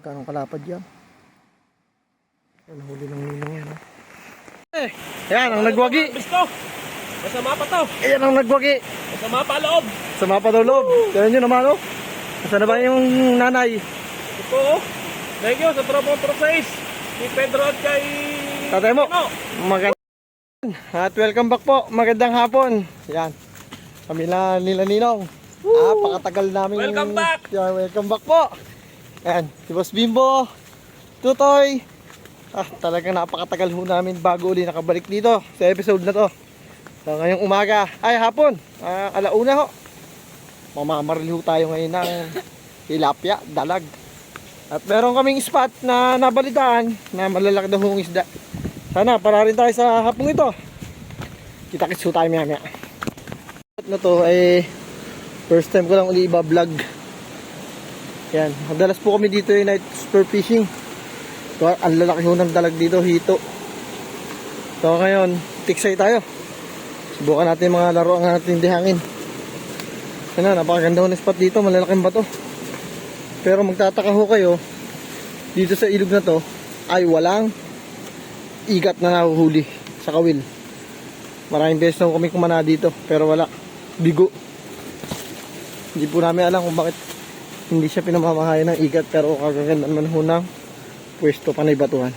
Magkano kalapad yan? Yan, huli ng ninong yan. Yan ang nagwagi. Bisko! Masama pa to. Yan ang nagwagi. Masama pa loob. Sama pa daw loob. Tignan nyo naman oh. Nasaan na ba yung nanay? Ito oh. Thank you sa tropong process. Ni Pedro at kay... Tatay mo. Magandang at welcome back po. Magandang hapon. Yan. Kami na nila ninong. Pakatagal namin. Welcome back. Yeah, welcome back po. Yan. Si Boss Bimbo. Tutoy. Talagang napakatagal ho namin bago uli nakabalik dito sa episode na to. So, ngayong umaga, ay hapon, alauna ho. Mamamaril ho tayo ngayon ng tilapia, dalag. At meron kaming spot na nabalitaan na malalaki daw hong isda. Sana para rin tayo sa hapong ito. Kita-kits ho tayo maya-maya. Na to ay first time ko lang uli iba-vlog. Yan, madalas po kami dito yung night spur fishing. So, ang lalaki ho ng dalag dito, hito. So ngayon, tiksay tayo. Subukan natin mga laro ang natin dihangin. Yan, napakaganda ho ng spot dito, malalaking bato. Pero magtataka ho kayo, dito sa ilog na to ay walang igat na nahuhuli sa kawil. Maraming beses na kami kumana dito, pero wala, bigo. Hindi po namin alam kung bakit hindi siya pinamamahayan ng igat, pero kagaganda naman ho ng pwesto panay batuhan.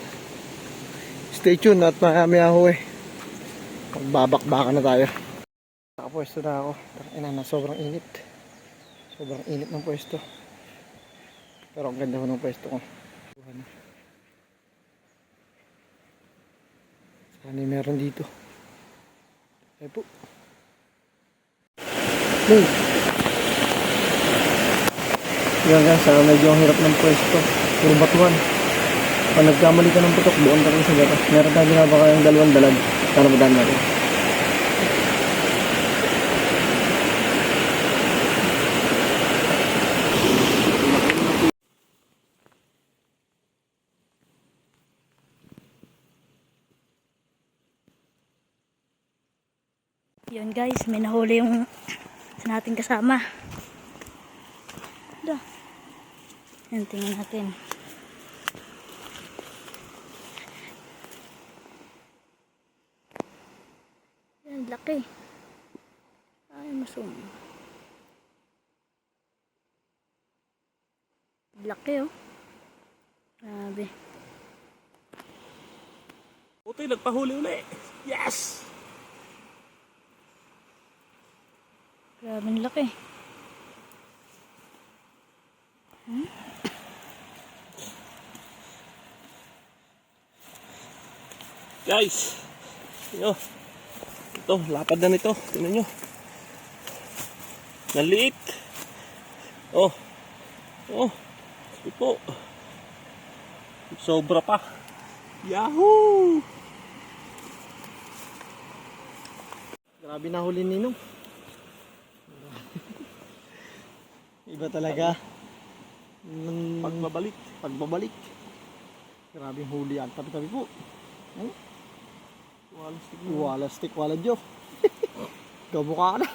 Stay tuned at mamaya ho magbabakbaka na tayo. Nakapwesto na ako. Na sobrang init. Sobrang init ng pwesto. Pero ang ganda ho ng pwesto ko. Sana meron dito. Ay po. Yan guys, medyo ang hirap ng pwesto. Puro batuhan. Pag nagkamali ka ng putok, buon ka rin sa gata. Meron tayo ginaba kayong dalawang dalag. Para madaan natin. Yun guys, may nahuli yung nating kasama. Ito. Yan, tingnan natin. Yan, laki. Ay, masum. Laki oh. Grabe. Puti, nagpahuli uli. Yes! Grabe ang laki. Guys, yun. Ito, lapad na nito. Tingnan nyo. Naliit. Oh. Oh. Ito. Sobra pa. Yahoo! Grabe na huli ninong. Iba talaga. Pagbabalik. Grabe yung huli yan. Tabi-tabi po. Wala stick, wala joke. Kamukha ka na.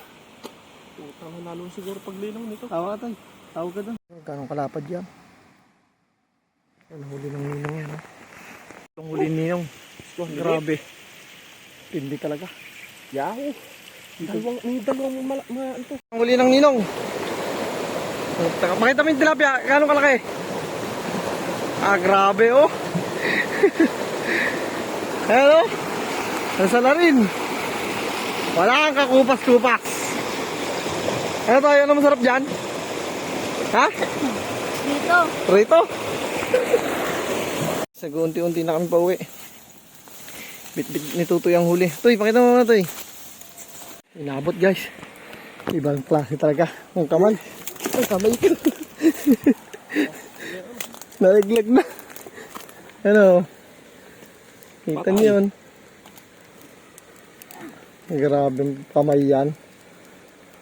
Utang nalo siguro pag linong nito. Tawa ka tayo. Tawag ka doon. Ganong kalapad yan. Yan, huli ng ninong yan. Itong huli ninong. Grabe. Pindi talaga. Yahoo! Dalawang ito. Ang huli ng ninong. Makita mo yung tilapia. Ganong kalaki. Grabe oh. Hello? Nasa na rin. Wala kang kakupas-kupas. Ano tayo? Ano masarap dyan? Ha? Dito. Rito? Unti-unti na kami pa uwi. Bit-bit ni Tutoy ang huli. Tuy, pakita mo na Tuy. Inabot guys. Ibang klase talaga. Ang kamay. Ang kamay ko. Nalaglag na. Ano? Kita niyo yun. Grabe kamay yan.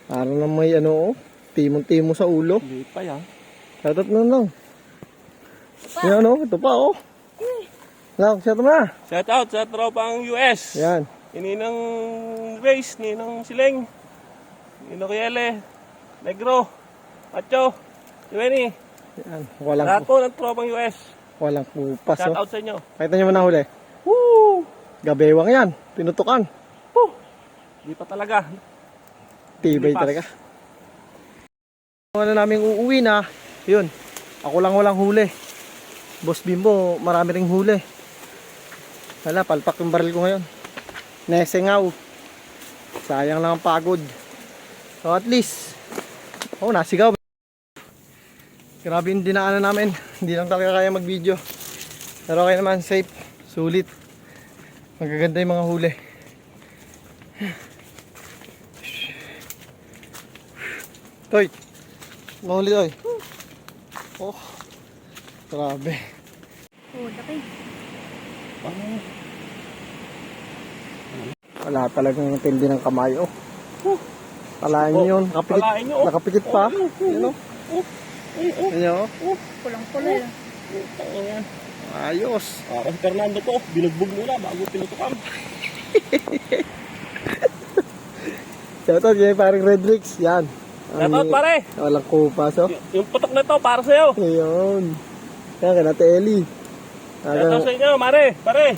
Parang na may ano, timon-timo sa ulo. Hindi pa yan. Shoutout na lang. Yan o, ito pa o. Shoutout na. Shoutout sa tropang US. Yan. Ininang Grace, Ninang Sileng, Ninang Kiele, Negro, Pacho, Jueni. Yan, Lahat po ng tropang US. walang kupas. Shout Oh. out sa inyo. Nakita nyo mo na huli. Woo! Gabewang yan. Tinutukan. Woo! Di pa talaga. Tibay Lipas. talaga. Ano namin uuwi na. Yun. Ako lang walang huli. Boss Bimbo, marami ring huli. Wala, palpak yung baril ko ngayon. Nesengaw. Sayang lang ang pagod. So at least, nasigaw. Grabe yung dinaanan namin. Hindi lang talaga kaya mag-video. Pero okay naman, safe, sulit. Magaganda yung mga huli. Toy, mahuli toy. Oh, grabe. Oh, laki. Wala talagang tindi ng kamay. Oh, kalahin nyo yun. Nakapikit, Kalahin nyo, oh. nakapikit pa. Yun oh. Ayan oh. Pulang-pula yun. Ayan. Ayos. Kasi Fernando po, binugbog muna bago pinutukan. Shoutout kay parang Red Ricks. Yan. Shout out pare. Walang kupas oh. Yung putok na to para sa'yo. Ayun. Yan, kay Nate Eli. Shout out sa inyo, mare, pare.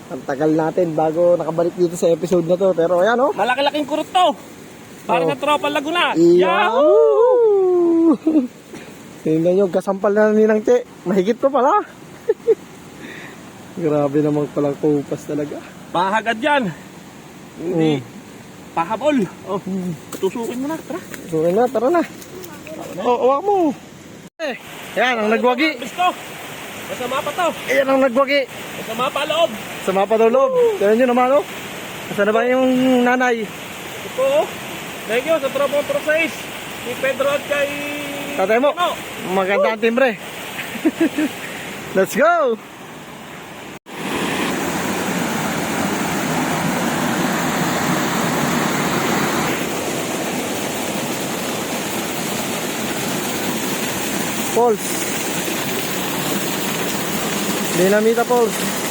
Ang tagal natin bago nakabalik dito sa episode na to. Pero ayan oh. Malaki-laking kurot to. Para Oh. sa tropa Laguna. Yahoo! Tingnan nyo, kasampal na ni Nang Che. Mahigit pa pala. Grabe naman palang kupas talaga. Pahagad yan. Hindi. Pahabol. Oh, tusukin mo na. Tara. So na, tara na. Awak mo. Yan ang nagwagi. Bisto. Masama pa to. Yan ang nagwagi. Masama pa loob. Sa mapa daw loob. Tingnan nyo naman oh. Nasaan na ba yung nanay? Ito oh. Thank you sa tropang process. Ni Pedro at kay... Tatay mo. Ano? Maganda ang timbre. Let's go. Pulse. Dinamita Pulse.